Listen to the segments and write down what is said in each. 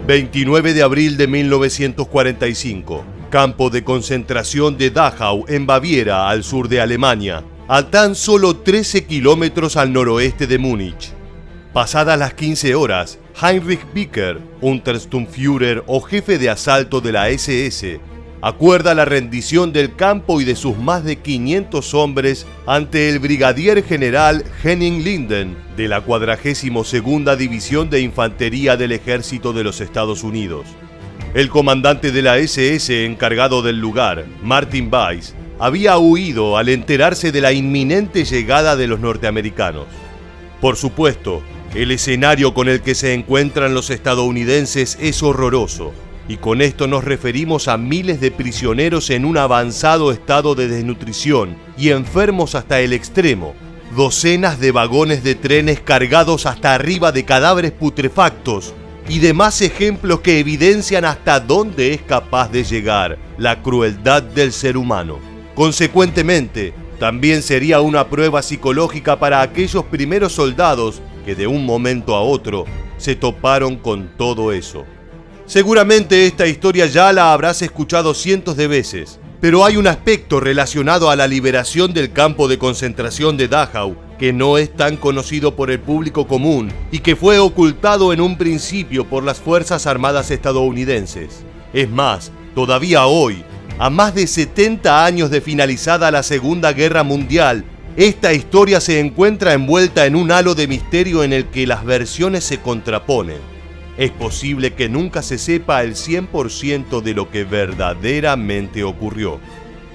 29 de abril de 1945. Campo de concentración de Dachau en Baviera, al sur de Alemania, a tan solo 13 kilómetros al noroeste de Múnich. Pasadas las 15 horas, Heinrich Bicker, Untersturmführer o jefe de asalto de la SS, acuerda la rendición del campo y de sus más de 500 hombres ante el brigadier general Henning Linden de la 42ª División de Infantería del Ejército de los Estados Unidos. El comandante de la SS encargado del lugar, Martin Weiss, había huido al enterarse de la inminente llegada de los norteamericanos. Por supuesto, el escenario con el que se encuentran los estadounidenses es horroroso, y con esto nos referimos a miles de prisioneros en un avanzado estado de desnutrición y enfermos hasta el extremo, docenas de vagones de trenes cargados hasta arriba de cadáveres putrefactos y demás ejemplos que evidencian hasta dónde es capaz de llegar la crueldad del ser humano. Consecuentemente, también sería una prueba psicológica para aquellos primeros soldados que de un momento a otro se toparon con todo eso. Seguramente esta historia ya la habrás escuchado cientos de veces, pero hay un aspecto relacionado a la liberación del campo de concentración de Dachau que no es tan conocido por el público común y que fue ocultado en un principio por las Fuerzas Armadas estadounidenses. Es más, todavía hoy, a más de 70 años de finalizada la Segunda Guerra Mundial, esta historia se encuentra envuelta en un halo de misterio en el que las versiones se contraponen. Es posible que nunca se sepa el 100% de lo que verdaderamente ocurrió.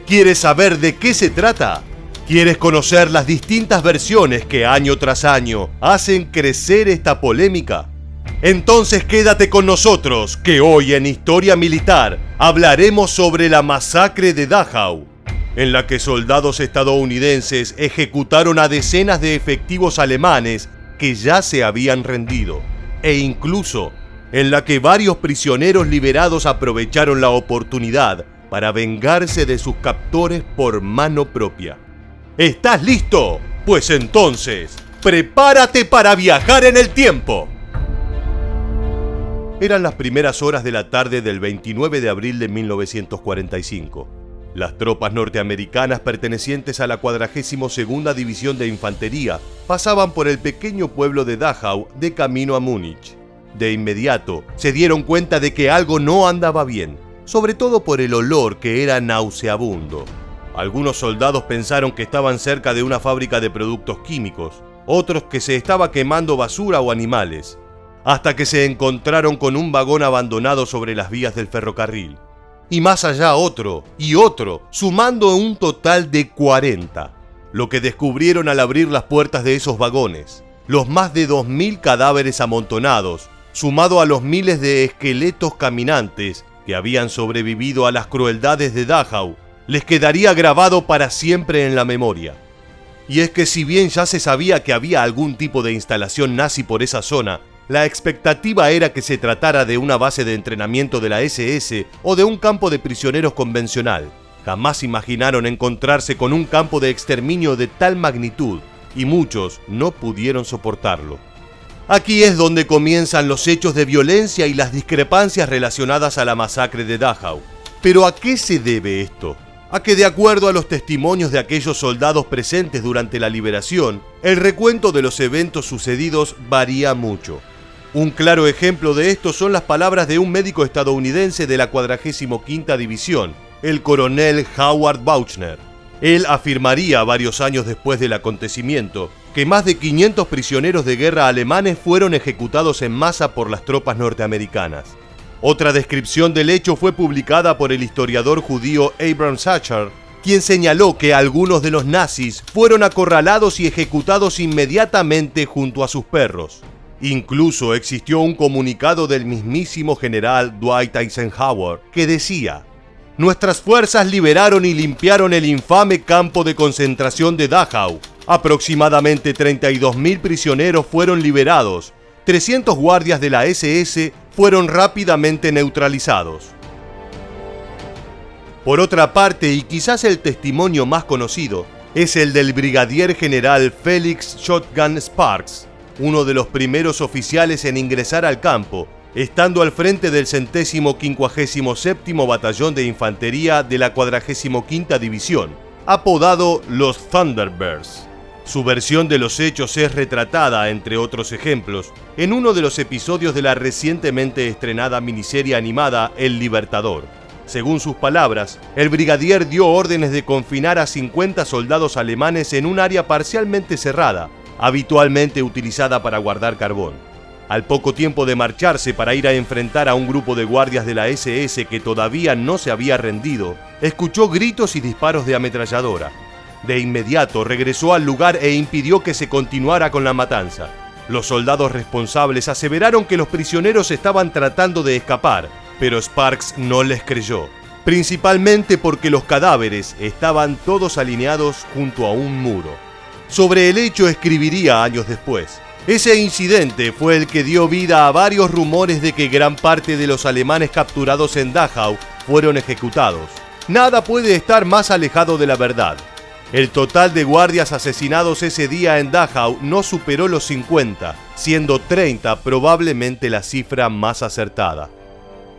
¿Quieres saber de qué se trata? ¿Quieres conocer las distintas versiones que año tras año hacen crecer esta polémica? Entonces quédate con nosotros, que hoy en Historia Militar hablaremos sobre la masacre de Dachau, en la que soldados estadounidenses ejecutaron a decenas de efectivos alemanes que ya se habían rendido, e incluso en la que varios prisioneros liberados aprovecharon la oportunidad para vengarse de sus captores por mano propia. ¿Estás listo? Pues entonces, prepárate para viajar en el tiempo. Eran las primeras horas de la tarde del 29 de abril de 1945. Las tropas norteamericanas pertenecientes a la 42ª División de Infantería pasaban por el pequeño pueblo de Dachau de camino a Múnich. De inmediato se dieron cuenta de que algo no andaba bien, sobre todo por el olor que era nauseabundo. Algunos soldados pensaron que estaban cerca de una fábrica de productos químicos, otros que se estaba quemando basura o animales, hasta que se encontraron con un vagón abandonado sobre las vías del ferrocarril. Y más allá otro, y otro, sumando un total de 40. Lo que descubrieron al abrir las puertas de esos vagones, los más de 2000 cadáveres amontonados, sumado a los miles de esqueletos caminantes que habían sobrevivido a las crueldades de Dachau, les quedaría grabado para siempre en la memoria. Y es que si bien ya se sabía que había algún tipo de instalación nazi por esa zona, la expectativa era que se tratara de una base de entrenamiento de la SS o de un campo de prisioneros convencional. Jamás imaginaron encontrarse con un campo de exterminio de tal magnitud, y muchos no pudieron soportarlo. Aquí es donde comienzan los hechos de violencia y las discrepancias relacionadas a la masacre de Dachau. ¿Pero a qué se debe esto? A que, de acuerdo a los testimonios de aquellos soldados presentes durante la liberación, el recuento de los eventos sucedidos varía mucho. Un claro ejemplo de esto son las palabras de un médico estadounidense de la 45ª División, el coronel Howard Bauchner. Él afirmaría varios años después del acontecimiento que más de 500 prisioneros de guerra alemanes fueron ejecutados en masa por las tropas norteamericanas. Otra descripción del hecho fue publicada por el historiador judío Abraham Sacher, quien señaló que algunos de los nazis fueron acorralados y ejecutados inmediatamente junto a sus perros. Incluso existió un comunicado del mismísimo general Dwight Eisenhower que decía: «Nuestras fuerzas liberaron y limpiaron el infame campo de concentración de Dachau. Aproximadamente 32.000 prisioneros fueron liberados. 300 guardias de la SS fueron rápidamente neutralizados». Por otra parte, y quizás el testimonio más conocido, es el del brigadier general Felix Shotgun Sparks, uno de los primeros oficiales en ingresar al campo estando al frente del 157º Batallón de Infantería de la 45ª División, apodado los Thunderbirds. Su versión de los hechos es retratada, entre otros ejemplos, en uno de los episodios de la recientemente estrenada miniserie animada El Libertador. Según sus palabras, el brigadier dio órdenes de confinar a 50 soldados alemanes en un área parcialmente cerrada, habitualmente utilizada para guardar carbón. Al poco tiempo de marcharse para ir a enfrentar a un grupo de guardias de la SS que todavía no se había rendido, escuchó gritos y disparos de ametralladora. De inmediato regresó al lugar e impidió que se continuara con la matanza. Los soldados responsables aseveraron que los prisioneros estaban tratando de escapar, pero Sparks no les creyó, principalmente porque los cadáveres estaban todos alineados junto a un muro. Sobre el hecho escribiría años después: ese incidente fue el que dio vida a varios rumores de que gran parte de los alemanes capturados en Dachau fueron ejecutados. Nada puede estar más alejado de la verdad. El total de guardias asesinados ese día en Dachau no superó los 50, siendo 30 probablemente la cifra más acertada.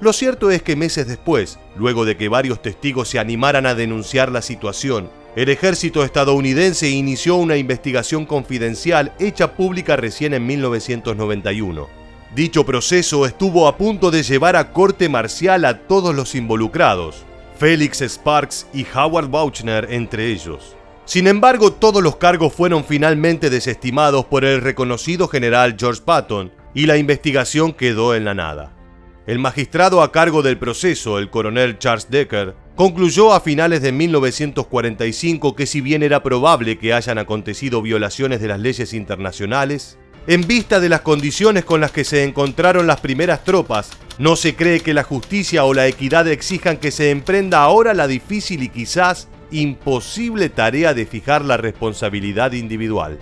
Lo cierto es que meses después, luego de que varios testigos se animaran a denunciar la situación, el ejército estadounidense inició una investigación confidencial hecha pública recién en 1991. Dicho proceso estuvo a punto de llevar a corte marcial a todos los involucrados, Felix Sparks y Howard Bauchner entre ellos. Sin embargo, todos los cargos fueron finalmente desestimados por el reconocido general George Patton y la investigación quedó en la nada. El magistrado a cargo del proceso, el coronel Charles Decker, concluyó a finales de 1945 que si bien era probable que hayan acontecido violaciones de las leyes internacionales, en vista de las condiciones con las que se encontraron las primeras tropas, no se cree que la justicia o la equidad exijan que se emprenda ahora la difícil y quizás imposible tarea de fijar la responsabilidad individual.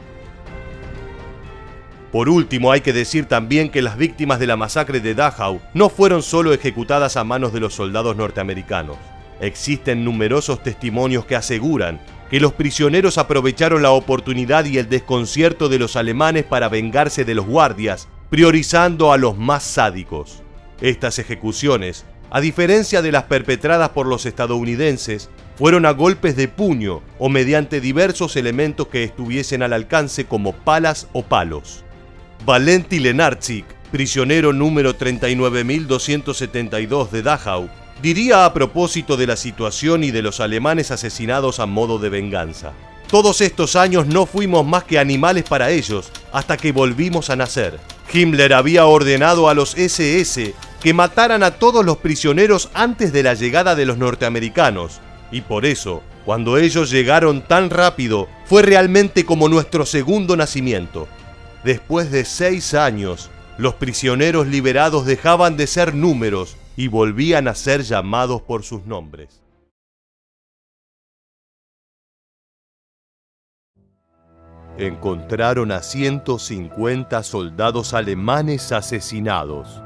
Por último, hay que decir también que las víctimas de la masacre de Dachau no fueron solo ejecutadas a manos de los soldados norteamericanos. Existen numerosos testimonios que aseguran que los prisioneros aprovecharon la oportunidad y el desconcierto de los alemanes para vengarse de los guardias, priorizando a los más sádicos. Estas ejecuciones, a diferencia de las perpetradas por los estadounidenses, fueron a golpes de puño o mediante diversos elementos que estuviesen al alcance como palas o palos. Valenti Lenarczyk, prisionero número 39.272 de Dachau, diría a propósito de la situación y de los alemanes asesinados a modo de venganza: todos estos años no fuimos más que animales para ellos hasta que volvimos a nacer. Himmler había ordenado a los SS que mataran a todos los prisioneros antes de la llegada de los norteamericanos, y por eso, cuando ellos llegaron tan rápido, fue realmente como nuestro segundo nacimiento. Después de 6 años, los prisioneros liberados dejaban de ser números y volvían a ser llamados por sus nombres. Encontraron a 150 soldados alemanes asesinados.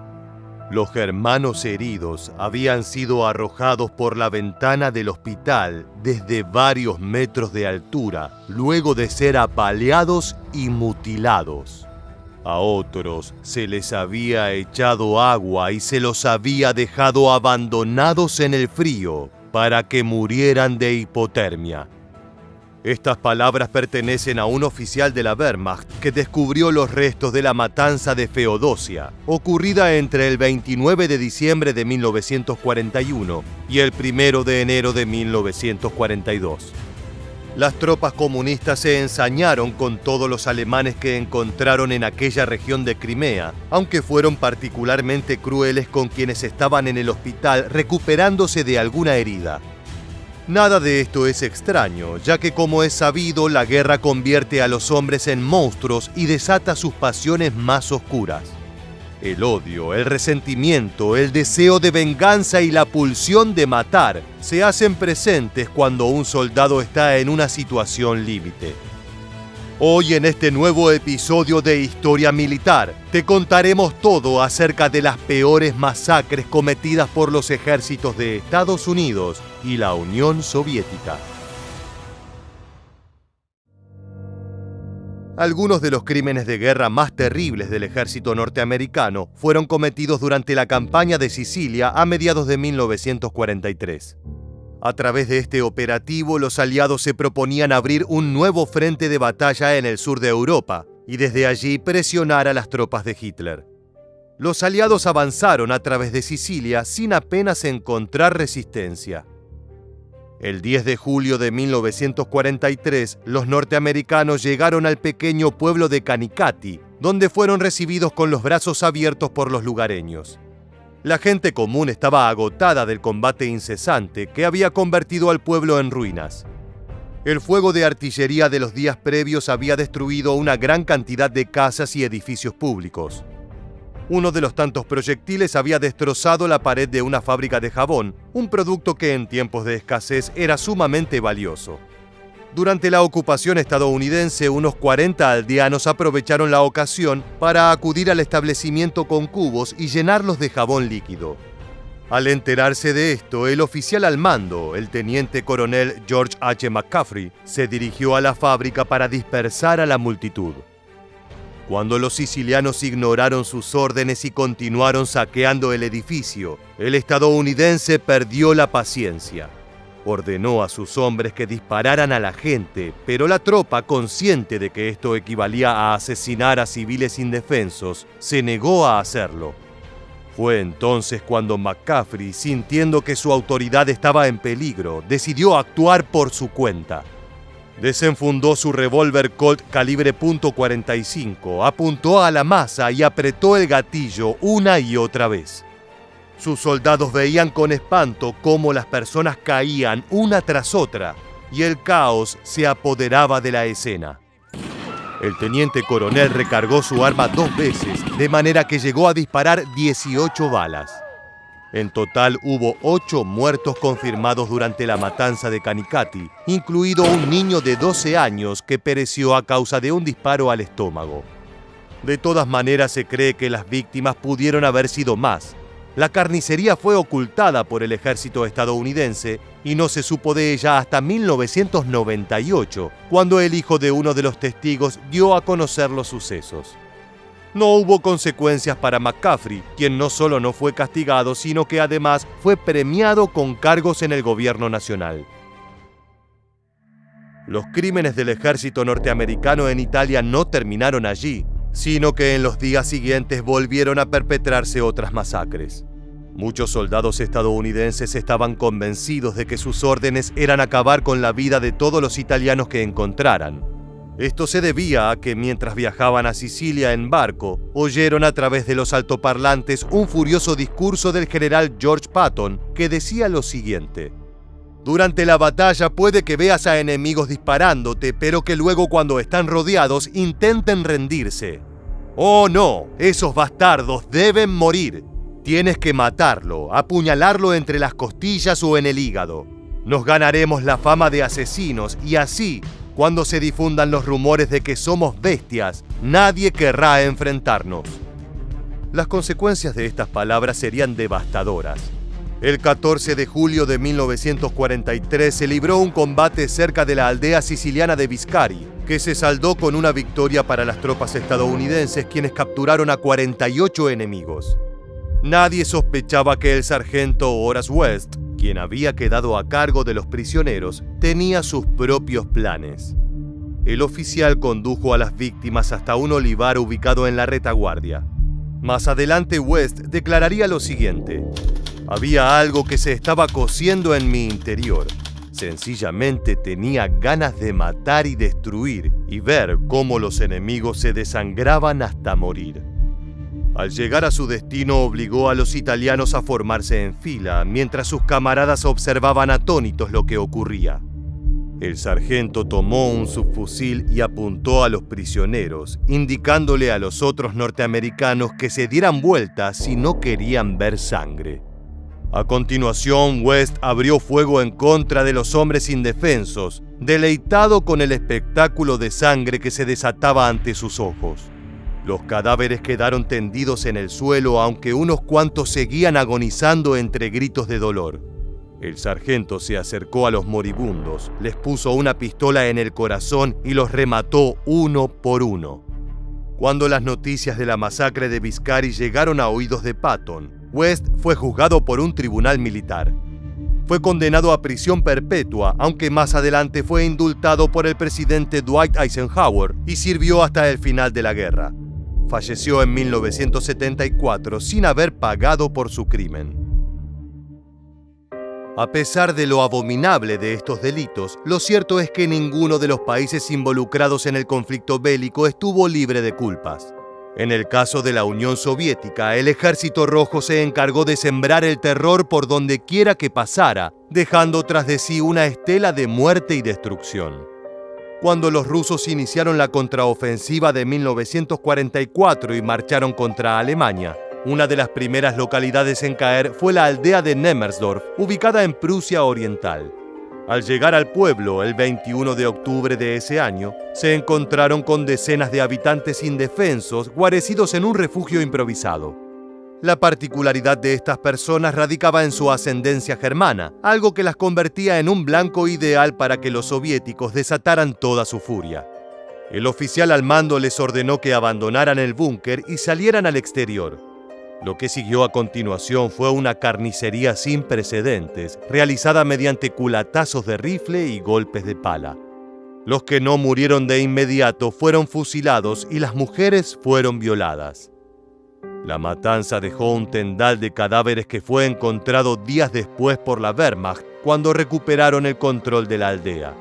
Los germanos heridos habían sido arrojados por la ventana del hospital desde varios metros de altura, luego de ser apaleados y mutilados. A otros se les había echado agua y se los había dejado abandonados en el frío para que murieran de hipotermia. Estas palabras pertenecen a un oficial de la Wehrmacht que descubrió los restos de la matanza de Feodosia, ocurrida entre el 29 de diciembre de 1941 y el 1 de enero de 1942. Las tropas comunistas se ensañaron con todos los alemanes que encontraron en aquella región de Crimea, aunque fueron particularmente crueles con quienes estaban en el hospital recuperándose de alguna herida. Nada de esto es extraño, ya que como es sabido, la guerra convierte a los hombres en monstruos y desata sus pasiones más oscuras. El odio, el resentimiento, el deseo de venganza y la pulsión de matar se hacen presentes cuando un soldado está en una situación límite. Hoy en este nuevo episodio de Historia Militar, te contaremos todo acerca de las peores masacres cometidas por los ejércitos de Estados Unidos y la Unión Soviética. Algunos de los crímenes de guerra más terribles del ejército norteamericano fueron cometidos durante la campaña de Sicilia a mediados de 1943. A través de este operativo, los aliados se proponían abrir un nuevo frente de batalla en el sur de Europa y desde allí presionar a las tropas de Hitler. Los aliados avanzaron a través de Sicilia sin apenas encontrar resistencia. El 10 de julio de 1943, los norteamericanos llegaron al pequeño pueblo de Kanikati, donde fueron recibidos con los brazos abiertos por los lugareños. La gente común estaba agotada del combate incesante que había convertido al pueblo en ruinas. El fuego de artillería de los días previos había destruido una gran cantidad de casas y edificios públicos. Uno de los tantos proyectiles había destrozado la pared de una fábrica de jabón, un producto que en tiempos de escasez era sumamente valioso. Durante la ocupación estadounidense, unos 40 aldeanos aprovecharon la ocasión para acudir al establecimiento con cubos y llenarlos de jabón líquido. Al enterarse de esto, el oficial al mando, el teniente coronel George H. McCaffrey, se dirigió a la fábrica para dispersar a la multitud. Cuando los sicilianos ignoraron sus órdenes y continuaron saqueando el edificio, el estadounidense perdió la paciencia. Ordenó a sus hombres que dispararan a la gente, pero la tropa, consciente de que esto equivalía a asesinar a civiles indefensos, se negó a hacerlo. Fue entonces cuando McCaffrey, sintiendo que su autoridad estaba en peligro, decidió actuar por su cuenta. Desenfundó su revólver Colt calibre .45, apuntó a la masa y apretó el gatillo una y otra vez. Sus soldados veían con espanto cómo las personas caían una tras otra y el caos se apoderaba de la escena. El teniente coronel recargó su arma 2 veces, de manera que llegó a disparar 18 balas. En total hubo 8 muertos confirmados durante la matanza de Kanikati, incluido un niño de 12 años que pereció a causa de un disparo al estómago. De todas maneras, se cree que las víctimas pudieron haber sido más. La carnicería fue ocultada por el ejército estadounidense y no se supo de ella hasta 1998, cuando el hijo de uno de los testigos dio a conocer los sucesos. No hubo consecuencias para McCaffrey, quien no solo no fue castigado, sino que además fue premiado con cargos en el gobierno nacional. Los crímenes del ejército norteamericano en Italia no terminaron allí, sino que en los días siguientes volvieron a perpetrarse otras masacres. Muchos soldados estadounidenses estaban convencidos de que sus órdenes eran acabar con la vida de todos los italianos que encontraran. Esto se debía a que mientras viajaban a Sicilia en barco, oyeron a través de los altoparlantes un furioso discurso del general George Patton que decía lo siguiente: durante la batalla puede que veas a enemigos disparándote, pero que luego cuando están rodeados intenten rendirse. ¡Oh no! Esos bastardos deben morir. Tienes que matarlo, apuñalarlo entre las costillas o en el hígado. Nos ganaremos la fama de asesinos y así, cuando se difundan los rumores de que somos bestias, nadie querrá enfrentarnos. Las consecuencias de estas palabras serían devastadoras. El 14 de julio de 1943 se libró un combate cerca de la aldea siciliana de Biscari, que se saldó con una victoria para las tropas estadounidenses, quienes capturaron a 48 enemigos. Nadie sospechaba que el sargento Horace West, quien había quedado a cargo de los prisioneros, tenía sus propios planes. El oficial condujo a las víctimas hasta un olivar ubicado en la retaguardia. Más adelante, West declararía lo siguiente: había algo que se estaba cociendo en mi interior. Sencillamente tenía ganas de matar y destruir y ver cómo los enemigos se desangraban hasta morir. Al llegar a su destino, obligó a los italianos a formarse en fila, mientras sus camaradas observaban atónitos lo que ocurría. El sargento tomó un subfusil y apuntó a los prisioneros, indicándole a los otros norteamericanos que se dieran vuelta si no querían ver sangre. A continuación, West abrió fuego en contra de los hombres indefensos, deleitado con el espectáculo de sangre que se desataba ante sus ojos. Los cadáveres quedaron tendidos en el suelo, aunque unos cuantos seguían agonizando entre gritos de dolor. El sargento se acercó a los moribundos, les puso una pistola en el corazón y los remató uno por uno. Cuando las noticias de la masacre de Biscari llegaron a oídos de Patton, West fue juzgado por un tribunal militar. Fue condenado a prisión perpetua, aunque más adelante fue indultado por el presidente Dwight Eisenhower y sirvió hasta el final de la guerra. Falleció en 1974 sin haber pagado por su crimen. A pesar de lo abominable de estos delitos, lo cierto es que ninguno de los países involucrados en el conflicto bélico estuvo libre de culpas. En el caso de la Unión Soviética, el Ejército Rojo se encargó de sembrar el terror por donde quiera que pasara, dejando tras de sí una estela de muerte y destrucción. Cuando los rusos iniciaron la contraofensiva de 1944 y marcharon contra Alemania, una de las primeras localidades en caer fue la aldea de Nemmersdorf, ubicada en Prusia Oriental. Al llegar al pueblo el 21 de octubre de ese año, se encontraron con decenas de habitantes indefensos guarecidos en un refugio improvisado. La particularidad de estas personas radicaba en su ascendencia germana, algo que las convertía en un blanco ideal para que los soviéticos desataran toda su furia. El oficial al mando les ordenó que abandonaran el búnker y salieran al exterior. Lo que siguió a continuación fue una carnicería sin precedentes, realizada mediante culatazos de rifle y golpes de pala. Los que no murieron de inmediato fueron fusilados y las mujeres fueron violadas. La matanza dejó un tendal de cadáveres que fue encontrado días después por la Wehrmacht, cuando recuperaron el control de la aldea.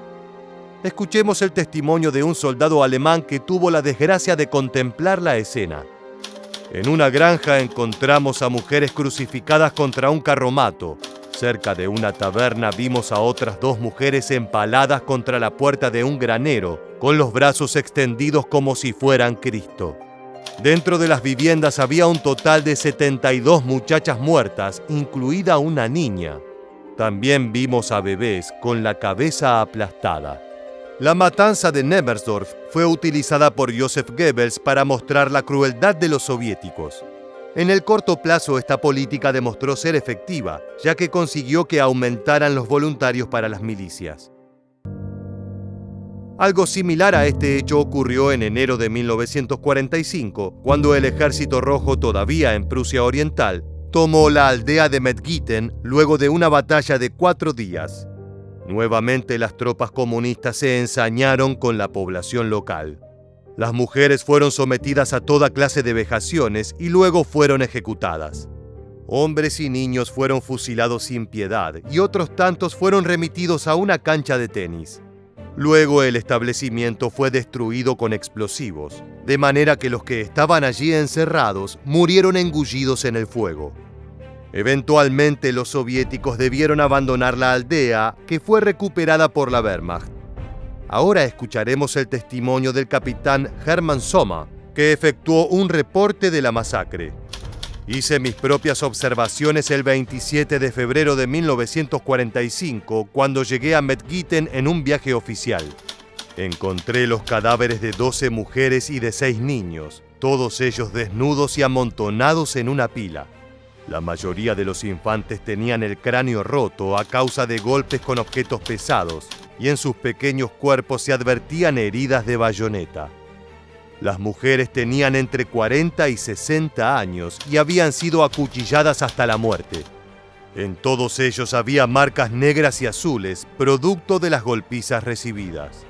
Escuchemos el testimonio de un soldado alemán que tuvo la desgracia de contemplar la escena. En una granja encontramos a mujeres crucificadas contra un carromato. Cerca de una taberna vimos a otras 2 mujeres empaladas contra la puerta de un granero, con los brazos extendidos como si fueran Cristo. Dentro de las viviendas había un total de 72 muchachas muertas, incluida una niña. También vimos a bebés con la cabeza aplastada. La matanza de Nemmersdorf fue utilizada por Joseph Goebbels para mostrar la crueldad de los soviéticos. En el corto plazo, esta política demostró ser efectiva, ya que consiguió que aumentaran los voluntarios para las milicias. Algo similar a este hecho ocurrió en enero de 1945, cuando el Ejército Rojo, todavía en Prusia Oriental, tomó la aldea de Mettgitten luego de una batalla de 4 días. Nuevamente las tropas comunistas se ensañaron con la población local. Las mujeres fueron sometidas a toda clase de vejaciones y luego fueron ejecutadas. Hombres y niños fueron fusilados sin piedad y otros tantos fueron remitidos a una cancha de tenis. Luego el establecimiento fue destruido con explosivos, de manera que los que estaban allí encerrados murieron engullidos en el fuego. Eventualmente los soviéticos debieron abandonar la aldea, que fue recuperada por la Wehrmacht. Ahora escucharemos el testimonio del capitán Hermann Sommer, que efectuó un reporte de la masacre. Hice mis propias observaciones el 27 de febrero de 1945, cuando llegué a Mettgitten en un viaje oficial. Encontré los cadáveres de 12 mujeres y de 6 niños, todos ellos desnudos y amontonados en una pila. La mayoría de los infantes tenían el cráneo roto a causa de golpes con objetos pesados, y en sus pequeños cuerpos se advertían heridas de bayoneta. Las mujeres tenían entre 40 y 60 años y habían sido acuchilladas hasta la muerte. En todos ellos había marcas negras y azules, producto de las golpizas recibidas.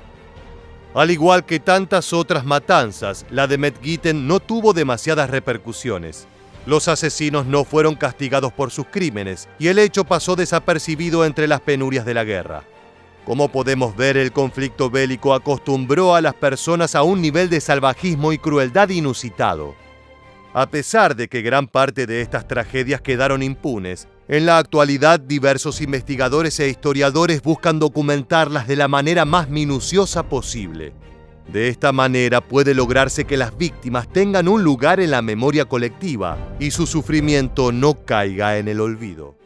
Al igual que tantas otras matanzas, la de Mettgitten no tuvo demasiadas repercusiones. Los asesinos no fueron castigados por sus crímenes y el hecho pasó desapercibido entre las penurias de la guerra. Como podemos ver, el conflicto bélico acostumbró a las personas a un nivel de salvajismo y crueldad inusitado. A pesar de que gran parte de estas tragedias quedaron impunes, en la actualidad diversos investigadores e historiadores buscan documentarlas de la manera más minuciosa posible. De esta manera puede lograrse que las víctimas tengan un lugar en la memoria colectiva y su sufrimiento no caiga en el olvido.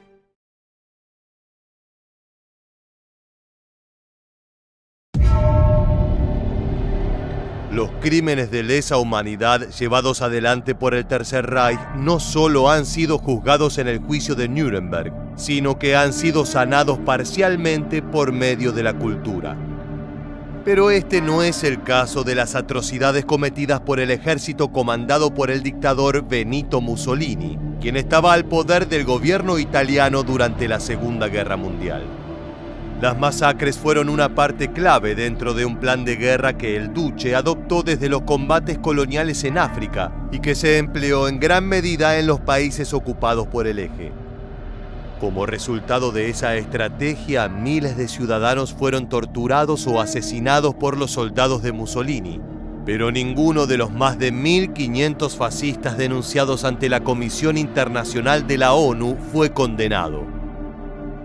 Los crímenes de lesa humanidad llevados adelante por el Tercer Reich no solo han sido juzgados en el juicio de Nuremberg, sino que han sido sanados parcialmente por medio de la cultura. Pero este no es el caso de las atrocidades cometidas por el ejército comandado por el dictador Benito Mussolini, quien estaba al poder del gobierno italiano durante la Segunda Guerra Mundial. Las masacres fueron una parte clave dentro de un plan de guerra que el Duce adoptó desde los combates coloniales en África y que se empleó en gran medida en los países ocupados por el Eje. Como resultado de esa estrategia, miles de ciudadanos fueron torturados o asesinados por los soldados de Mussolini, pero ninguno de los más de 1.500 fascistas denunciados ante la Comisión Internacional de la ONU fue condenado.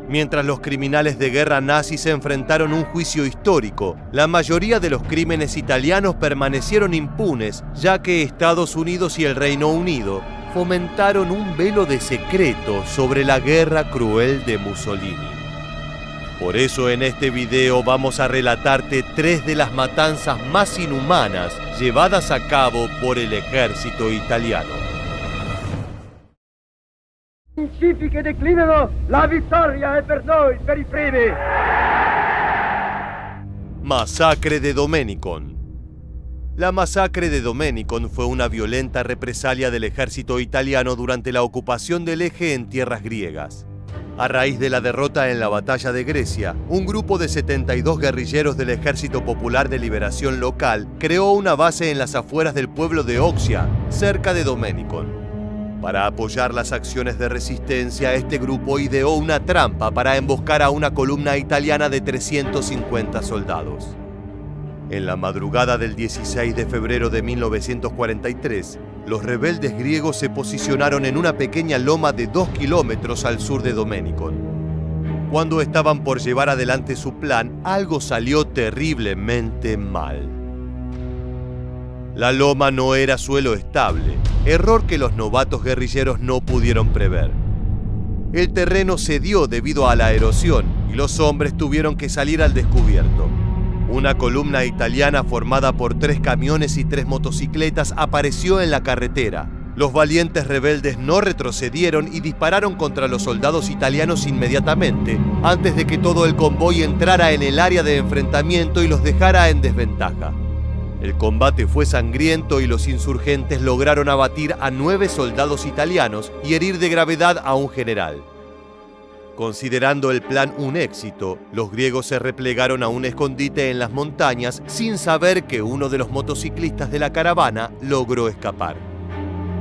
Mientras los criminales de guerra nazis se enfrentaron a un juicio histórico, la mayoría de los crímenes italianos permanecieron impunes, ya que Estados Unidos y el Reino Unido fomentaron un velo de secreto sobre la guerra cruel de Mussolini. Por eso en este video vamos a relatarte 3 de las matanzas más inhumanas llevadas a cabo por el ejército italiano. Principi che declinano, la vittoria è per noi, per i primi. Masacre de Domenicon. La masacre de Domenicon fue una violenta represalia del ejército italiano durante la ocupación del Eje en tierras griegas. A raíz de la derrota en la batalla de Grecia, un grupo de 72 guerrilleros del Ejército Popular de Liberación local creó una base en las afueras del pueblo de Oxia, cerca de Domenicon. Para apoyar las acciones de resistencia, este grupo ideó una trampa para emboscar a una columna italiana de 350 soldados. En la madrugada del 16 de febrero de 1943, los rebeldes griegos se posicionaron en una pequeña loma de 2 kilómetros al sur de Domenicon. Cuando estaban por llevar adelante su plan, algo salió terriblemente mal. La loma no era suelo estable, error que los novatos guerrilleros no pudieron prever. El terreno cedió debido a la erosión y los hombres tuvieron que salir al descubierto. Una columna italiana formada por 3 camiones y 3 motocicletas apareció en la carretera. Los valientes rebeldes no retrocedieron y dispararon contra los soldados italianos inmediatamente, antes de que todo el convoy entrara en el área de enfrentamiento y los dejara en desventaja. El combate fue sangriento y los insurgentes lograron abatir a 9 soldados italianos y herir de gravedad a un general. Considerando el plan un éxito, los griegos se replegaron a un escondite en las montañas sin saber que uno de los motociclistas de la caravana logró escapar.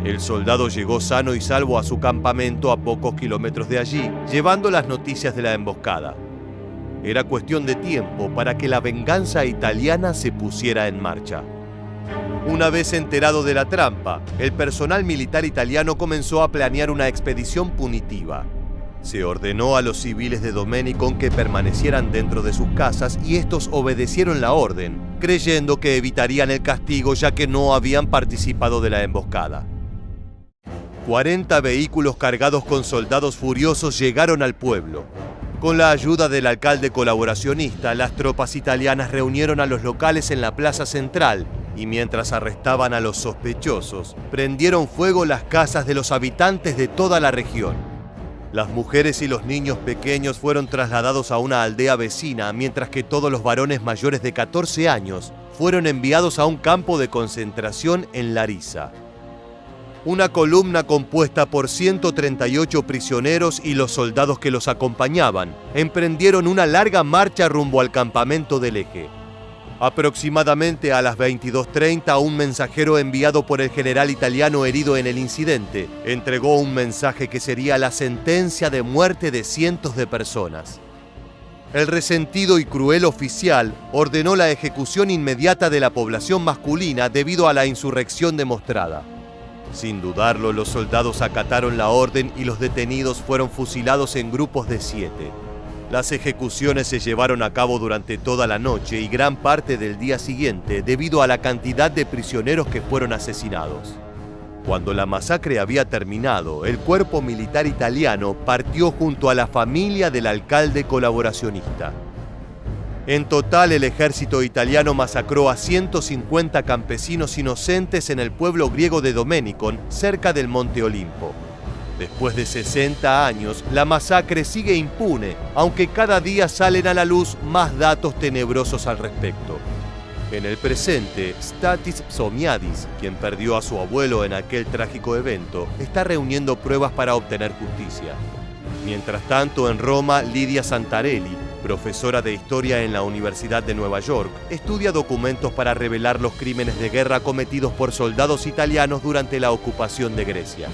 El soldado llegó sano y salvo a su campamento a pocos kilómetros de allí, llevando las noticias de la emboscada. Era cuestión de tiempo para que la venganza italiana se pusiera en marcha. Una vez enterado de la trampa, el personal militar italiano comenzó a planear una expedición punitiva. Se ordenó a los civiles de Domenicon que permanecieran dentro de sus casas y estos obedecieron la orden, creyendo que evitarían el castigo ya que no habían participado de la emboscada. 40 vehículos cargados con soldados furiosos llegaron al pueblo. Con la ayuda del alcalde colaboracionista, las tropas italianas reunieron a los locales en la plaza central y mientras arrestaban a los sospechosos, prendieron fuego las casas de los habitantes de toda la región. Las mujeres y los niños pequeños fueron trasladados a una aldea vecina, mientras que todos los varones mayores de 14 años fueron enviados a un campo de concentración en Larisa. Una columna compuesta por 138 prisioneros y los soldados que los acompañaban emprendieron una larga marcha rumbo al campamento del Eje. Aproximadamente a las 22:30, un mensajero enviado por el general italiano herido en el incidente entregó un mensaje que sería la sentencia de muerte de cientos de personas. El resentido y cruel oficial ordenó la ejecución inmediata de la población masculina debido a la insurrección demostrada. Sin dudarlo, los soldados acataron la orden y los detenidos fueron fusilados en grupos de 7. Las ejecuciones se llevaron a cabo durante toda la noche y gran parte del día siguiente debido a la cantidad de prisioneros que fueron asesinados. Cuando la masacre había terminado, el cuerpo militar italiano partió junto a la familia del alcalde colaboracionista. En total, el ejército italiano masacró a 150 campesinos inocentes en el pueblo griego de Domenicon, cerca del Monte Olimpo. Después de 60 años, la masacre sigue impune, aunque cada día salen a la luz más datos tenebrosos al respecto. En el presente, Stathis Psommiadis, quien perdió a su abuelo en aquel trágico evento, está reuniendo pruebas para obtener justicia. Mientras tanto, en Roma, Lidia Santarelli, profesora de historia en la Universidad de Nueva York, estudia documentos para revelar los crímenes de guerra cometidos por soldados italianos durante la ocupación de Grecia.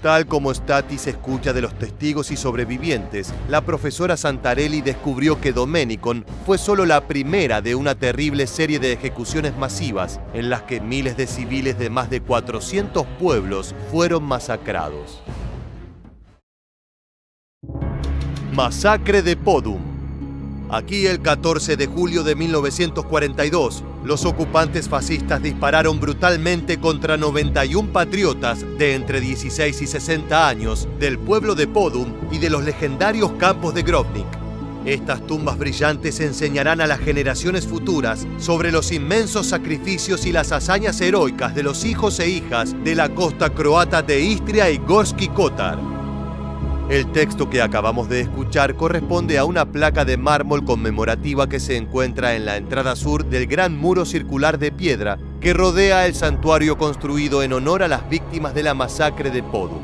Tal como Stathis escucha de los testigos y sobrevivientes, la profesora Santarelli descubrió que Domenicon fue solo la primera de una terrible serie de ejecuciones masivas en las que miles de civiles de más de 400 pueblos fueron masacrados. Masacre de Podum. Aquí, el 14 de julio de 1942, los ocupantes fascistas dispararon brutalmente contra 91 patriotas de entre 16 y 60 años del pueblo de Podum y de los legendarios campos de Grobnik. Estas tumbas brillantes enseñarán a las generaciones futuras sobre los inmensos sacrificios y las hazañas heroicas de los hijos e hijas de la costa croata de Istria y Gorski Kotar. El texto que acabamos de escuchar corresponde a una placa de mármol conmemorativa que se encuentra en la entrada sur del gran muro circular de piedra que rodea el santuario construido en honor a las víctimas de la masacre de Podum.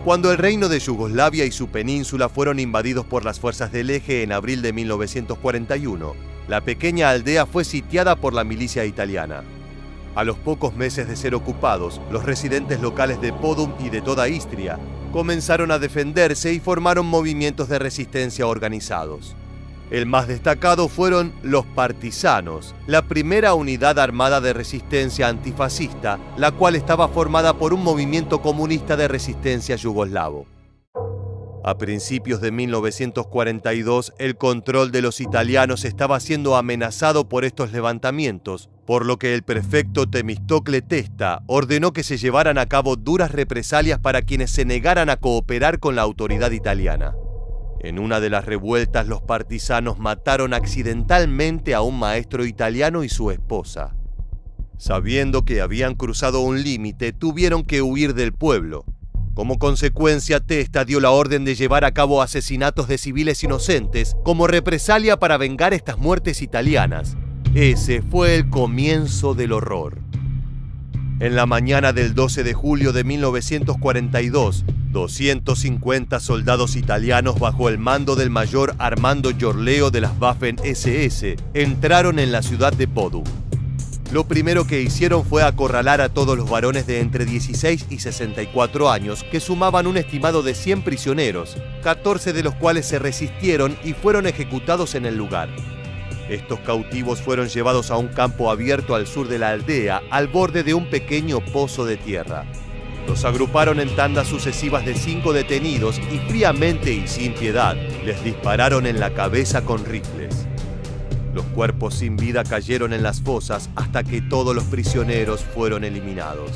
Cuando el reino de Yugoslavia y su península fueron invadidos por las fuerzas del Eje en abril de 1941, la pequeña aldea fue sitiada por la milicia italiana. A los pocos meses de ser ocupados, los residentes locales de Podum y de toda Istria comenzaron a defenderse y formaron movimientos de resistencia organizados. El más destacado fueron los partisanos, la primera unidad armada de resistencia antifascista, la cual estaba formada por un movimiento comunista de resistencia yugoslavo. A principios de 1942, el control de los italianos estaba siendo amenazado por estos levantamientos, por lo que el prefecto Temistocle Testa ordenó que se llevaran a cabo duras represalias para quienes se negaran a cooperar con la autoridad italiana. En una de las revueltas, los partisanos mataron accidentalmente a un maestro italiano y su esposa. Sabiendo que habían cruzado un límite, tuvieron que huir del pueblo. Como consecuencia, Testa dio la orden de llevar a cabo asesinatos de civiles inocentes como represalia para vengar estas muertes italianas. Ese fue el comienzo del horror. En la mañana del 12 de julio de 1942, 250 soldados italianos bajo el mando del mayor Armando Giorleo de las Waffen-SS entraron en la ciudad de Podum. Lo primero que hicieron fue acorralar a todos los varones de entre 16 y 64 años, que sumaban un estimado de 100 prisioneros, 14 de los cuales se resistieron y fueron ejecutados en el lugar. Estos cautivos fueron llevados a un campo abierto al sur de la aldea, al borde de un pequeño pozo de tierra. Los agruparon en tandas sucesivas de 5 detenidos y fríamente y sin piedad les dispararon en la cabeza con rifles. Los cuerpos sin vida cayeron en las fosas hasta que todos los prisioneros fueron eliminados.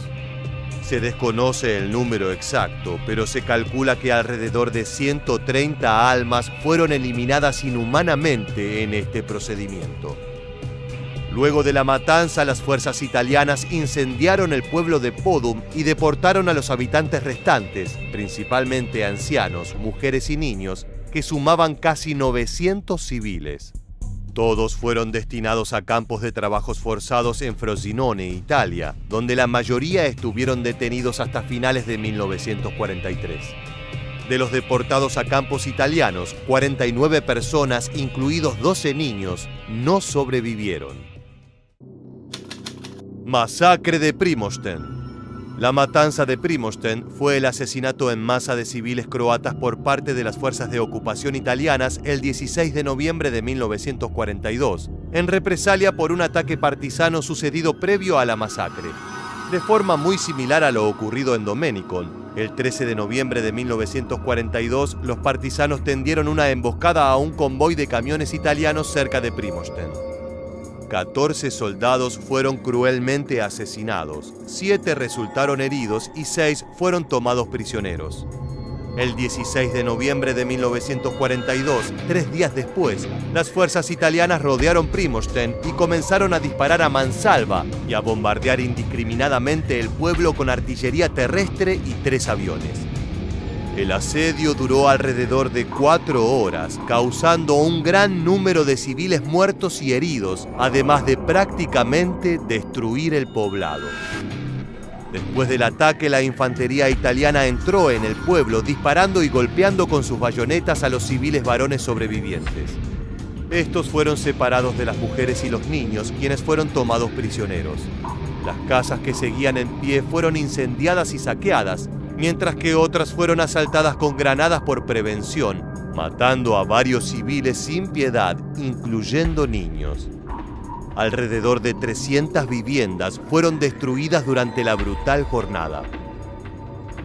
Se desconoce el número exacto, pero se calcula que alrededor de 130 almas fueron eliminadas inhumanamente en este procedimiento. Luego de la matanza, las fuerzas italianas incendiaron el pueblo de Podum y deportaron a los habitantes restantes, principalmente ancianos, mujeres y niños, que sumaban casi 900 civiles. Todos fueron destinados a campos de trabajos forzados en Frosinone, Italia, donde la mayoría estuvieron detenidos hasta finales de 1943. De los deportados a campos italianos, 49 personas, incluidos 12 niños, no sobrevivieron. Masacre de Primošten. La matanza de Primošten fue el asesinato en masa de civiles croatas por parte de las fuerzas de ocupación italianas el 16 de noviembre de 1942, en represalia por un ataque partisano sucedido previo a la masacre. De forma muy similar a lo ocurrido en Domenicon, el 13 de noviembre de 1942, los partisanos tendieron una emboscada a un convoy de camiones italianos cerca de Primošten. 14 soldados fueron cruelmente asesinados, 7 resultaron heridos y 6 fueron tomados prisioneros. El 16 de noviembre de 1942, 3 días después, las fuerzas italianas rodearon Primošten y comenzaron a disparar a mansalva y a bombardear indiscriminadamente el pueblo con artillería terrestre y 3 aviones. El asedio duró alrededor de 4 horas, causando un gran número de civiles muertos y heridos, además de prácticamente destruir el poblado. Después del ataque, la infantería italiana entró en el pueblo disparando y golpeando con sus bayonetas a los civiles varones sobrevivientes. Estos fueron separados de las mujeres y los niños, quienes fueron tomados prisioneros. Las casas que seguían en pie fueron incendiadas y saqueadas, mientras que otras fueron asaltadas con granadas por prevención, matando a varios civiles sin piedad, incluyendo niños. Alrededor de 300 viviendas fueron destruidas durante la brutal jornada.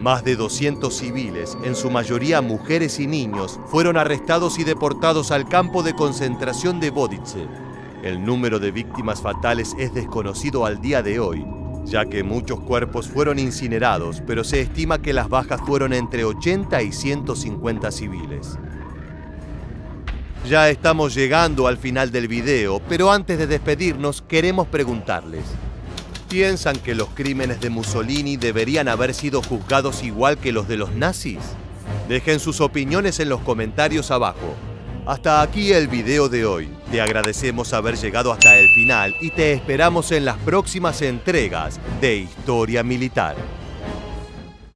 Más de 200 civiles, en su mayoría mujeres y niños, fueron arrestados y deportados al campo de concentración de Vodice. El número de víctimas fatales es desconocido al día de hoy, ya que muchos cuerpos fueron incinerados, pero se estima que las bajas fueron entre 80 y 150 civiles. Ya estamos llegando al final del video, pero antes de despedirnos queremos preguntarles: ¿piensan que los crímenes de Mussolini deberían haber sido juzgados igual que los de los nazis? Dejen sus opiniones en los comentarios abajo. Hasta aquí el video de hoy. Te agradecemos haber llegado hasta el final y te esperamos en las próximas entregas de Historia Militar.